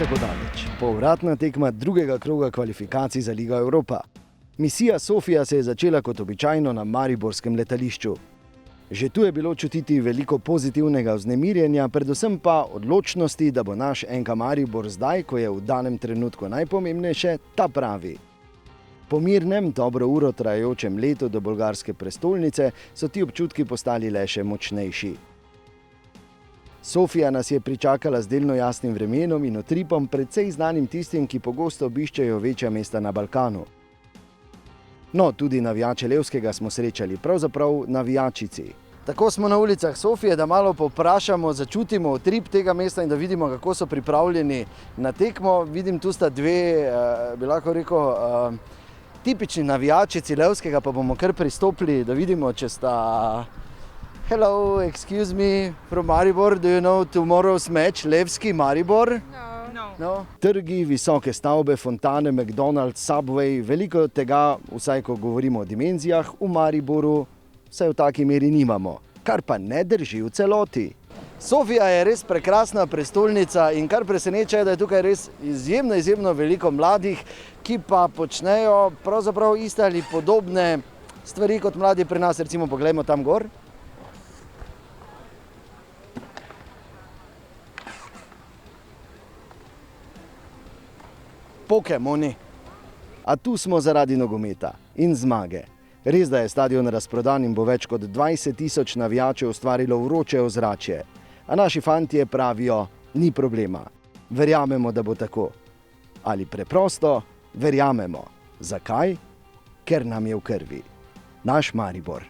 tako daleč. Povratna tekma drugega kroga kvalifikacij za Ligo Evropa. Misija Sofija se je začela kot običajno na mariborskem letališču. Že tu je bilo čutiti veliko pozitivnega vznemirjenja, predvsem pa odločnosti, da bo naš NK Maribor zdaj, ko je v danem trenutku najpomembnejše, ta pravi. Po mirnem, dobro uro trajajočem letu do bolgarske prestolnice so ti občutki postali le še močnejši. Sofija nas je pričakala z delno jasnim vremenom in utripom, precej znanim tistim, ki pogosto obiščejo večja mesta na Balkanu. No, tudi navijače Levskega smo srečali, pravzaprav navijačici. Tako smo na ulicah Sofije, da malo povprašamo, začutimo utrip tega mesta in da vidimo, kako so pripravljeni na tekmo. Vidim, tu sta dve, bi lahko rekel, tipični navijačici Levskega, pa bomo kar pristopili, da vidimo, če sta... Hello, excuse me, from Maribor, do you know tomorrow's match, Levski, Maribor? No. Trgi, visoke stavbe, fontane, McDonald's, Subway, veliko tega, vsaj ko govorimo o dimenzijah, v Mariboru vsaj v taki meri nimamo, kar pa ne drži v celoti. Sofija je res prekrasna prestolnica in kar preseneča je, da je tukaj res izjemno veliko mladih, ki pa počnejo pravzaprav iste ali podobne stvari kot mladi pri nas. Recimo poglejmo tam gor. Pokemoni. A tu smo zaradi nogometa in zmage. Res, da je stadion razprodan in bo več kot 20 000 navijačev ustvarilo vroče ozračje. A naši fantje pravijo, ni problema. Verjamemo, da bo tako. Ali preprosto verjamemo. Zakaj? Ker nam je v krvi. Naš Maribor.